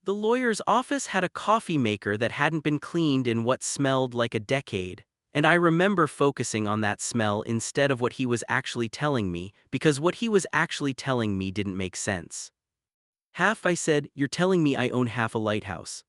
The lawyer's office had a coffee maker that hadn't been cleaned in what smelled like a decade, and I remember focusing on that smell instead of what he was actually telling me, because what he was actually telling me didn't make sense. Half, I said. You're telling me I own half a lighthouse.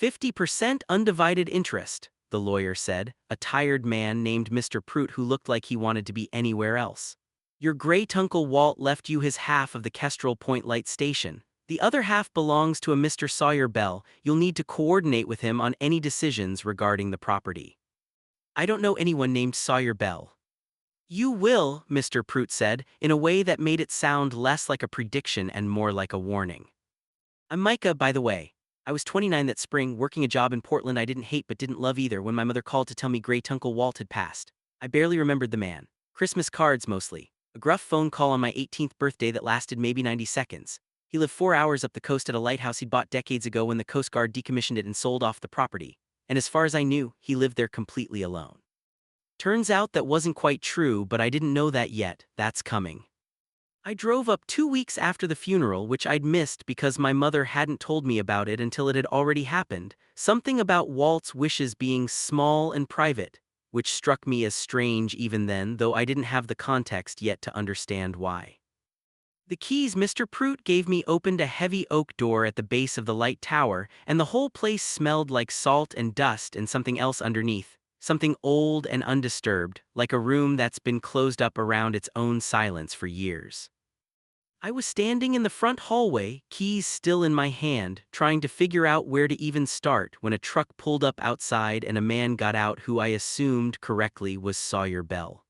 50% undivided interest, the lawyer said, a tired man named Mr. Prout who looked like he wanted to be anywhere else. Your great-uncle Walt left you his half of the Kestrel Point Light Station. The other half belongs to a Mr. Sawyer Bell. You'll need to coordinate with him on any decisions regarding the property. I don't know anyone named Sawyer Bell. You will, Mr. Prout said, in a way that made it sound less like a prediction and more like a warning. I'm Micah, by the way. I was 29 that spring, working a job in Portland I didn't hate but didn't love either when my mother called to tell me great-uncle Walt had passed. I barely remembered the man. Christmas cards mostly. A gruff phone call on my 18th birthday that lasted maybe 90 seconds. He lived 4 hours up the coast at a lighthouse he'd bought decades ago when the Coast Guard decommissioned it and sold off the property. And as far as I knew, he lived there completely alone. Turns out that wasn't quite true, but I didn't know that yet. That's coming. I drove up 2 weeks after the funeral, which I'd missed because my mother hadn't told me about it until it had already happened. Something about Walt's wishes being small and private, which struck me as strange even then, though I didn't have the context yet to understand why. The keys Mr. Prout gave me opened a heavy oak door at the base of the light tower, and the whole place smelled like salt and dust and something else underneath, something old and undisturbed, like a room that's been closed up around its own silence for years. I was standing in the front hallway, keys still in my hand, trying to figure out where to even start when a truck pulled up outside and a man got out who I assumed correctly was Sawyer Bell.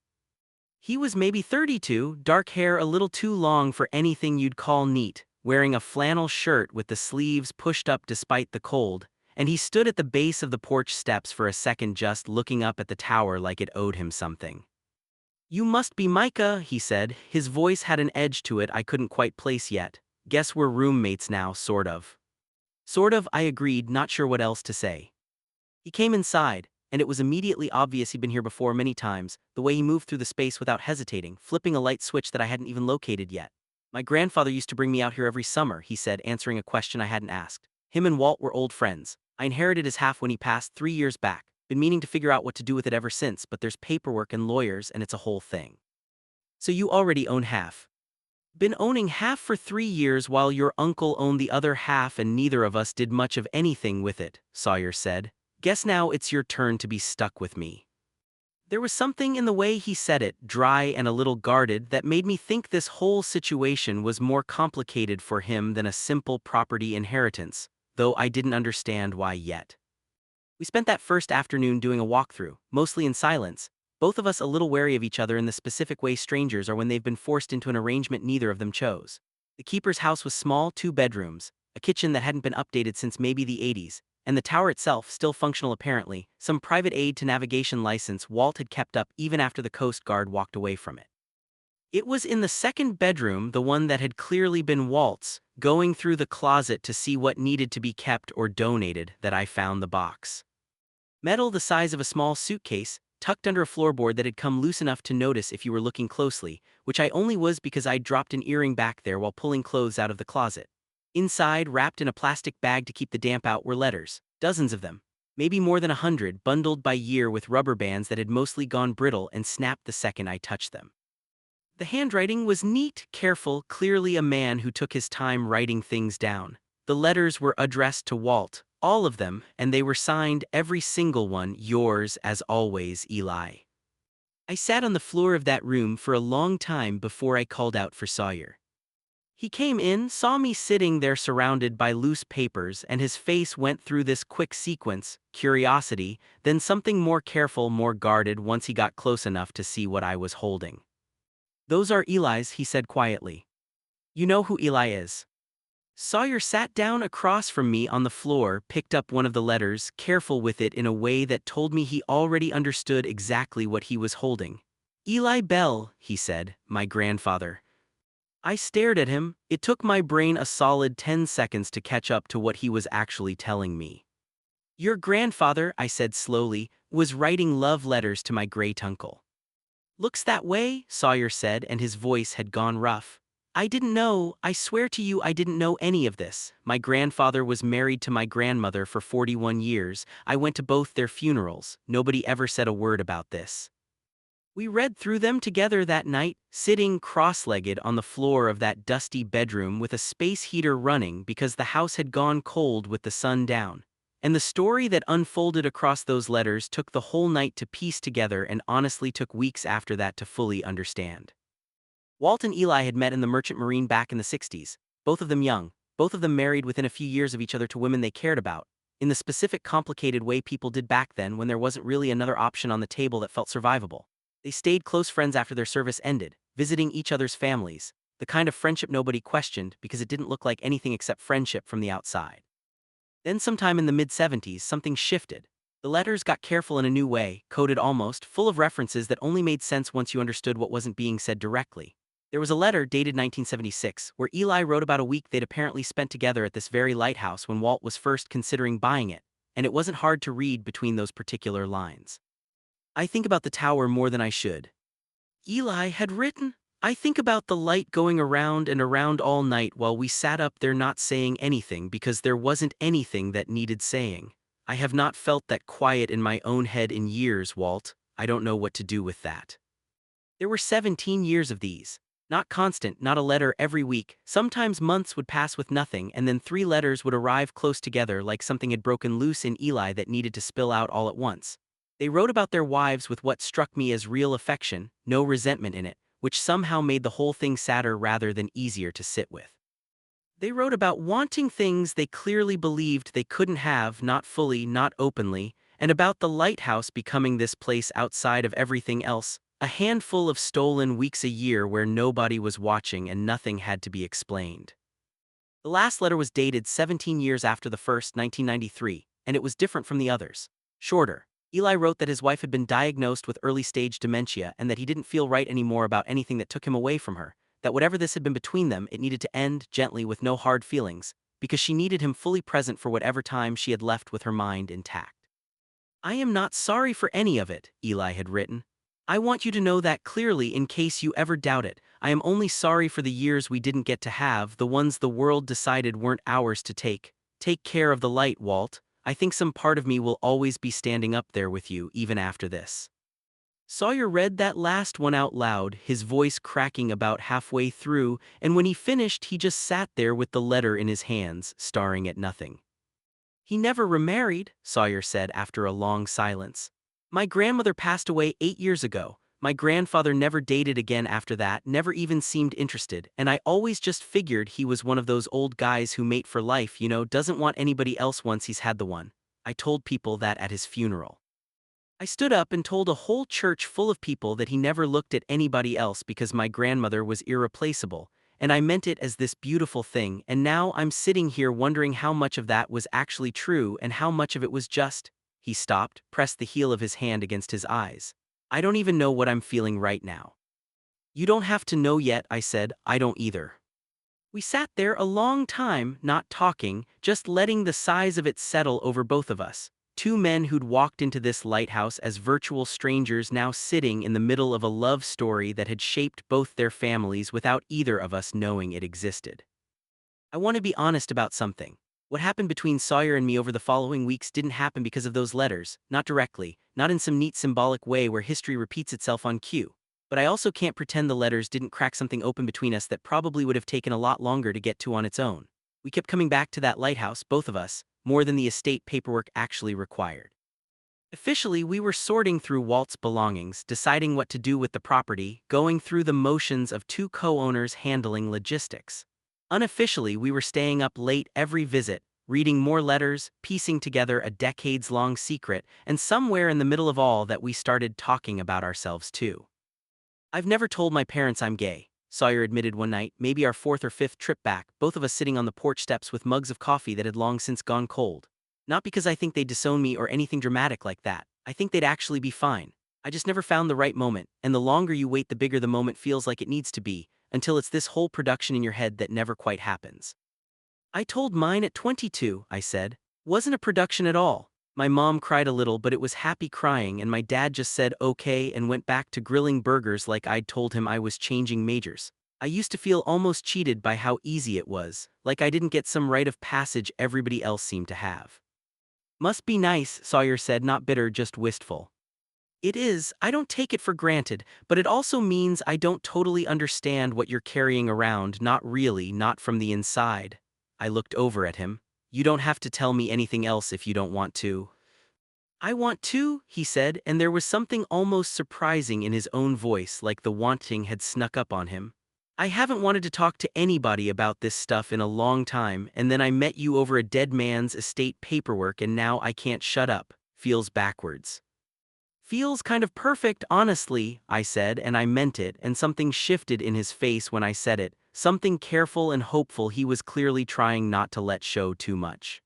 He was maybe 32, dark hair a little too long for anything you'd call neat, wearing a flannel shirt with the sleeves pushed up despite the cold, and he stood at the base of the porch steps for a second just looking up at the tower like it owed him something. You must be Micah, he said. His voice had an edge to it I couldn't quite place yet. Guess we're roommates now, sort of. Sort of, I agreed, not sure what else to say. He came inside, and it was immediately obvious he'd been here before many times, the way he moved through the space without hesitating, flipping a light switch that I hadn't even located yet. My grandfather used to bring me out here every summer, he said, answering a question I hadn't asked. Him and Walt were old friends. I inherited his half when he passed 3 years back. Been meaning to figure out what to do with it ever since, but there's paperwork and lawyers and it's a whole thing. So you already own half. Been owning half for 3 years while your uncle owned the other half and neither of us did much of anything with it, Sawyer said. Guess now it's your turn to be stuck with me. There was something in the way he said it, dry and a little guarded, that made me think this whole situation was more complicated for him than a simple property inheritance, though I didn't understand why yet. We spent that first afternoon doing a walkthrough, mostly in silence, both of us a little wary of each other in the specific way strangers are when they've been forced into an arrangement neither of them chose. The keeper's house was small, 2 bedrooms, a kitchen that hadn't been updated since maybe the 80s, and the tower itself still functional apparently, some private aid to navigation license Walt had kept up even after the Coast Guard walked away from it. It was in the second bedroom, the one that had clearly been Walt's, going through the closet to see what needed to be kept or donated, that I found the box. Metal the size of a small suitcase, tucked under a floorboard that had come loose enough to notice if you were looking closely, which I only was because I'd dropped an earring back there while pulling clothes out of the closet. Inside, wrapped in a plastic bag to keep the damp out, were letters, dozens of them, maybe more than 100, bundled by year with rubber bands that had mostly gone brittle and snapped the second I touched them. The handwriting was neat, careful, clearly a man who took his time writing things down. The letters were addressed to Walt, all of them, and they were signed, every single one, yours as always, Eli. I sat on the floor of that room for a long time before I called out for Sawyer. He came in, saw me sitting there surrounded by loose papers, and his face went through this quick sequence, curiosity, then something more careful, more guarded once he got close enough to see what I was holding. Those are Eli's, he said quietly. You know who Eli is. Sawyer sat down across from me on the floor, picked up one of the letters, careful with it in a way that told me he already understood exactly what he was holding. Eli Bell, he said, my grandfather. I stared at him. It took my brain a solid 10 seconds to catch up to what he was actually telling me. Your grandfather, I said slowly, was writing love letters to my great-uncle. Looks that way, Sawyer said, and his voice had gone rough. I didn't know, I swear to you I didn't know any of this. My grandfather was married to my grandmother for 41 years. I went to both their funerals. Nobody ever said a word about this. We read through them together that night, sitting cross-legged on the floor of that dusty bedroom with a space heater running because the house had gone cold with the sun down. And the story that unfolded across those letters took the whole night to piece together and honestly took weeks after that to fully understand. Walt and Eli had met in the Merchant Marine back in the 60s, both of them young, both of them married within a few years of each other to women they cared about, in the specific complicated way people did back then when there wasn't really another option on the table that felt survivable. They stayed close friends after their service ended, visiting each other's families, the kind of friendship nobody questioned because it didn't look like anything except friendship from the outside. Then sometime in the mid-70s, something shifted. The letters got careful in a new way, coded almost, full of references that only made sense once you understood what wasn't being said directly. There was a letter dated 1976 where Eli wrote about a week they'd apparently spent together at this very lighthouse when Walt was first considering buying it, and it wasn't hard to read between those particular lines. I think about the tower more than I should. Eli had written, I think about the light going around and around all night while we sat up there not saying anything because there wasn't anything that needed saying. I have not felt that quiet in my own head in years, Walt. I don't know what to do with that. There were 17 years of these. Not constant, not a letter every week. Sometimes months would pass with nothing, and then 3 letters would arrive close together like something had broken loose in Eli that needed to spill out all at once. They wrote about their wives with what struck me as real affection, no resentment in it, which somehow made the whole thing sadder rather than easier to sit with. They wrote about wanting things they clearly believed they couldn't have, not fully, not openly, and about the lighthouse becoming this place outside of everything else, a handful of stolen weeks a year where nobody was watching and nothing had to be explained. The last letter was dated 17 years after the first, 1993, and it was different from the others. Shorter. Eli wrote that his wife had been diagnosed with early-stage dementia and that he didn't feel right anymore about anything that took him away from her, that whatever this had been between them, it needed to end gently with no hard feelings, because she needed him fully present for whatever time she had left with her mind intact. I am not sorry for any of it, Eli had written. I want you to know that clearly in case you ever doubt it. I am only sorry for the years we didn't get to have, the ones the world decided weren't ours to take. Take care of the light, Walt. I think some part of me will always be standing up there with you, even after this. Sawyer read that last one out loud, his voice cracking about halfway through, and when he finished he just sat there with the letter in his hands, staring at nothing. He never remarried, Sawyer said after a long silence. My grandmother passed away 8 years ago. My grandfather never dated again after that, never even seemed interested, and I always just figured he was one of those old guys who mate for life, doesn't want anybody else once he's had the one. I told people that at his funeral. I stood up and told a whole church full of people that he never looked at anybody else because my grandmother was irreplaceable, and I meant it as this beautiful thing, and now I'm sitting here wondering how much of that was actually true and how much of it was just. He stopped, pressed the heel of his hand against his eyes. I don't even know what I'm feeling right now. You don't have to know yet, I said. I don't either. We sat there a long time, not talking, just letting the size of it settle over both of us. 2 men who'd walked into this lighthouse as virtual strangers now sitting in the middle of a love story that had shaped both their families without either of us knowing it existed. I want to be honest about something. What happened between Sawyer and me over the following weeks didn't happen because of those letters, not directly, not in some neat symbolic way where history repeats itself on cue. But I also can't pretend the letters didn't crack something open between us that probably would have taken a lot longer to get to on its own. We kept coming back to that lighthouse, both of us, more than the estate paperwork actually required. Officially, we were sorting through Walt's belongings, deciding what to do with the property, going through the motions of 2 co-owners handling logistics. Unofficially, we were staying up late every visit, reading more letters, piecing together a decades-long secret, and somewhere in the middle of all that we started talking about ourselves too. I've never told my parents I'm gay, Sawyer admitted one night, maybe our 4th or 5th trip back, both of us sitting on the porch steps with mugs of coffee that had long since gone cold. Not because I think they'd disown me or anything dramatic like that. I think they'd actually be fine. I just never found the right moment, and the longer you wait the bigger the moment feels like it needs to be, until it's this whole production in your head that never quite happens. I told mine at 22, I said. Wasn't a production at all. My mom cried a little, but it was happy crying, and my dad just said okay and went back to grilling burgers like I'd told him I was changing majors. I used to feel almost cheated by how easy it was, like I didn't get some rite of passage everybody else seemed to have. Must be nice, Sawyer said, not bitter, just wistful. It is, I don't take it for granted, but it also means I don't totally understand what you're carrying around, not really, not from the inside. I looked over at him. You don't have to tell me anything else if you don't want to. I want to, he said, and there was something almost surprising in his own voice, like the wanting had snuck up on him. I haven't wanted to talk to anybody about this stuff in a long time, and then I met you over a dead man's estate paperwork and now I can't shut up. Feels backwards. Feels kind of perfect, honestly, I said, and I meant it, and something shifted in his face when I said it, something careful and hopeful he was clearly trying not to let show too much.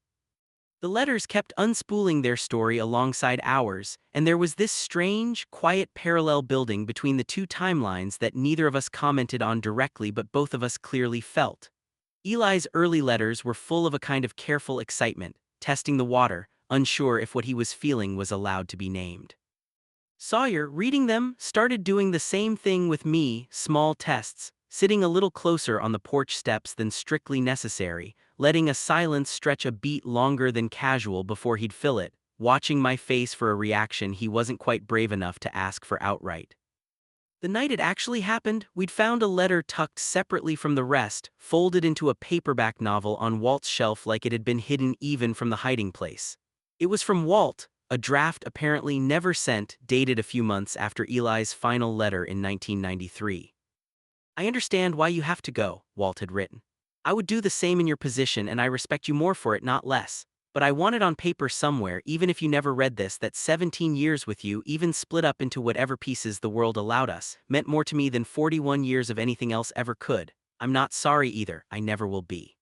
The letters kept unspooling their story alongside ours, and there was this strange, quiet parallel building between the two timelines that neither of us commented on directly but both of us clearly felt. Eli's early letters were full of a kind of careful excitement, testing the water, unsure if what he was feeling was allowed to be named. Sawyer, reading them, started doing the same thing with me, small tests, sitting a little closer on the porch steps than strictly necessary, letting a silence stretch a beat longer than casual before he'd fill it, watching my face for a reaction he wasn't quite brave enough to ask for outright. The night it actually happened, we'd found a letter tucked separately from the rest, folded into a paperback novel on Walt's shelf like it had been hidden even from the hiding place. It was from Walt, a draft apparently never sent, dated a few months after Eli's final letter in 1993. I understand why you have to go, Walt had written. I would do the same in your position and I respect you more for it, not less. But I want it on paper somewhere, even if you never read this, that 17 years with you, even split up into whatever pieces the world allowed us, meant more to me than 41 years of anything else ever could. I'm not sorry either, I never will be.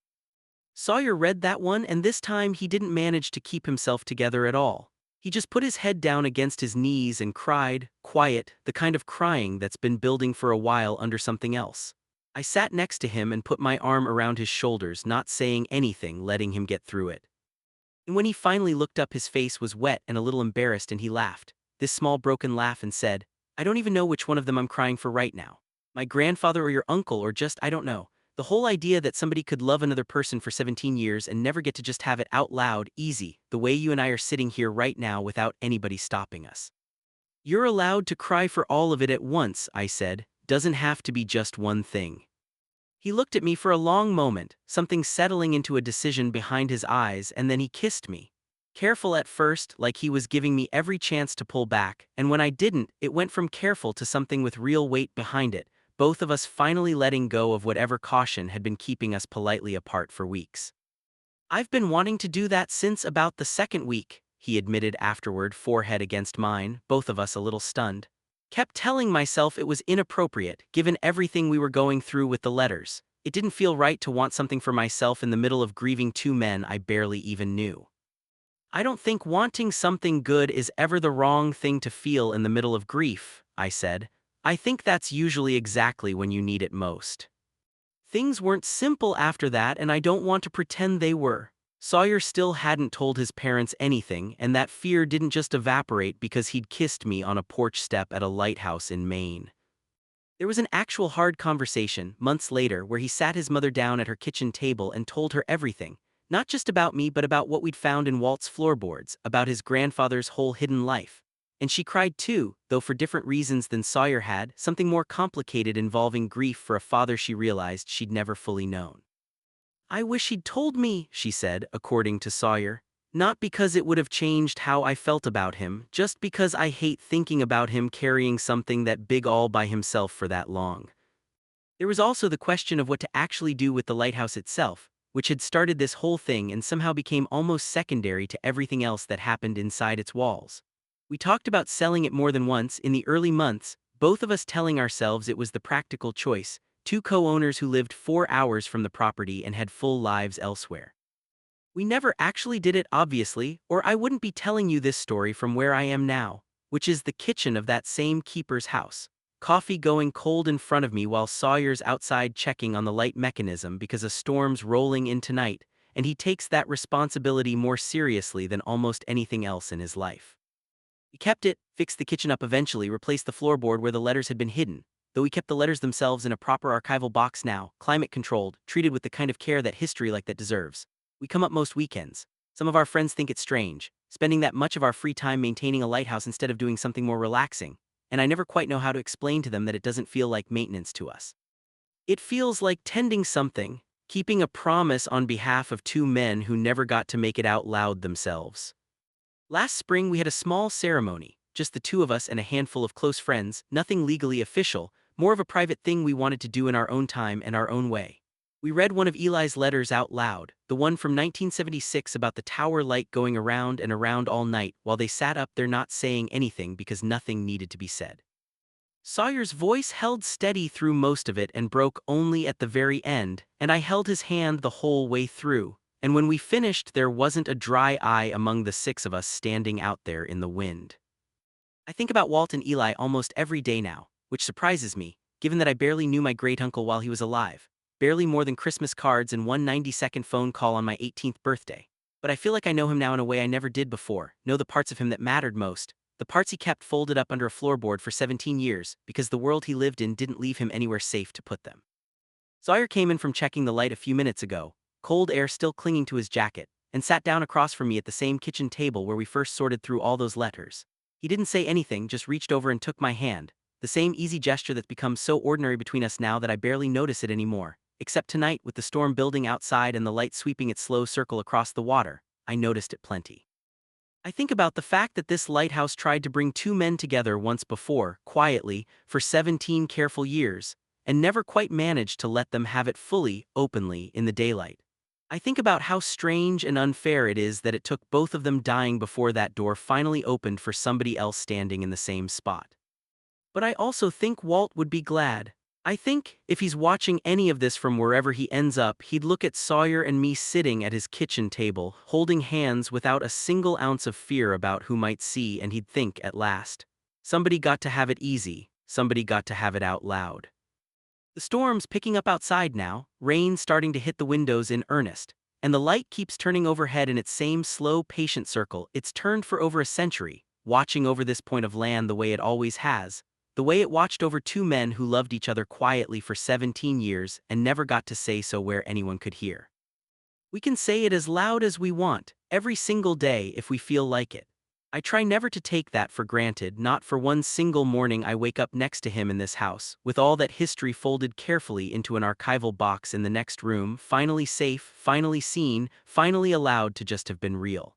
Sawyer read that one, and this time he didn't manage to keep himself together at all. He just put his head down against his knees and cried, quiet, the kind of crying that's been building for a while under something else. I sat next to him and put my arm around his shoulders, not saying anything, letting him get through it. And when he finally looked up, his face was wet and a little embarrassed, and he laughed, this small broken laugh, and said, I don't even know which one of them I'm crying for right now. My grandfather or your uncle, or just, I don't know. The whole idea that somebody could love another person for 17 years and never get to just have it out loud, easy, the way you and I are sitting here right now without anybody stopping us. You're allowed to cry for all of it at once, I said, doesn't have to be just one thing. He looked at me for a long moment, something settling into a decision behind his eyes, and then he kissed me. Careful at first, like he was giving me every chance to pull back, and when I didn't, it went from careful to something with real weight behind it, both of us finally letting go of whatever caution had been keeping us politely apart for weeks. I've been wanting to do that since about the second week, he admitted afterward, forehead against mine, both of us a little stunned. Kept telling myself it was inappropriate, given everything we were going through with the letters. It didn't feel right to want something for myself in the middle of grieving two men I barely even knew. I don't think wanting something good is ever the wrong thing to feel in the middle of grief, I said. I think that's usually exactly when you need it most. Things weren't simple after that, and I don't want to pretend they were. Sawyer still hadn't told his parents anything, and that fear didn't just evaporate because he'd kissed me on a porch step at a lighthouse in Maine. There was an actual hard conversation, months later, where he sat his mother down at her kitchen table and told her everything, not just about me but about what we'd found in Walt's floorboards, about his grandfather's whole hidden life. And she cried too, though for different reasons than Sawyer had, something more complicated involving grief for a father she realized she'd never fully known. I wish he'd told me, she said, according to Sawyer. Not because it would have changed how I felt about him, just because I hate thinking about him carrying something that big all by himself for that long. There was also the question of what to actually do with the lighthouse itself, which had started this whole thing and somehow became almost secondary to everything else that happened inside its walls. We talked about selling it more than once in the early months, both of us telling ourselves it was the practical choice, two co-owners who lived 4 hours from the property and had full lives elsewhere. We never actually did it, obviously, or I wouldn't be telling you this story from where I am now, which is the kitchen of that same keeper's house. Coffee going cold in front of me while Sawyer's outside checking on the light mechanism because a storm's rolling in tonight, and he takes that responsibility more seriously than almost anything else in his life. He kept it, fixed the kitchen up eventually, replaced the floorboard where the letters had been hidden. though we kept the letters themselves in a proper archival box now, climate-controlled, treated with the kind of care that history like that deserves. We come up most weekends. Some of our friends think it's strange, spending that much of our free time maintaining a lighthouse instead of doing something more relaxing, and I never quite know how to explain to them that it doesn't feel like maintenance to us. It feels like tending something, keeping a promise on behalf of two men who never got to make it out loud themselves. Last spring we had a small ceremony, just the two of us and a handful of close friends, nothing legally official, more of a private thing we wanted to do in our own time and our own way. We read one of Eli's letters out loud, the one from 1976 about the tower light going around and around all night while they sat up there not saying anything because nothing needed to be said. Sawyer's voice held steady through most of it and broke only at the very end, and I held his hand the whole way through, and when we finished there wasn't a dry eye among the six of us standing out there in the wind. I think about Walt and Eli almost every day now, which surprises me, given that I barely knew my great-uncle while he was alive, barely more than Christmas cards and one 90-second phone call on my 18th birthday. But I feel like I know him now in a way I never did before, know the parts of him that mattered most, the parts he kept folded up under a floorboard for 17 years because the world he lived in didn't leave him anywhere safe to put them. Sawyer came in from checking the light a few minutes ago, cold air still clinging to his jacket, and sat down across from me at the same kitchen table where we first sorted through all those letters. He didn't say anything, just reached over and took my hand, the same easy gesture that's become so ordinary between us now that I barely notice it anymore, except tonight with the storm building outside and the light sweeping its slow circle across the water, I noticed it plenty. I think about the fact that this lighthouse tried to bring two men together once before, quietly, for 17 careful years, and never quite managed to let them have it fully, openly, in the daylight. I think about how strange and unfair it is that it took both of them dying before that door finally opened for somebody else standing in the same spot. But I also think Walt would be glad. I think, if he's watching any of this from wherever he ends up, he'd look at Sawyer and me sitting at his kitchen table, holding hands without a single ounce of fear about who might see, and he'd think, at last, somebody got to have it easy, somebody got to have it out loud. The storm's picking up outside now, rain starting to hit the windows in earnest, and the light keeps turning overhead in its same slow, patient circle it's turned for over a century, watching over this point of land the way it always has, the way it watched over two men who loved each other quietly for 17 years and never got to say so where anyone could hear. We can say it as loud as we want, every single day if we feel like it. I try never to take that for granted, not for one single morning I wake up next to him in this house, with all that history folded carefully into an archival box in the next room, finally safe, finally seen, finally allowed to just have been real.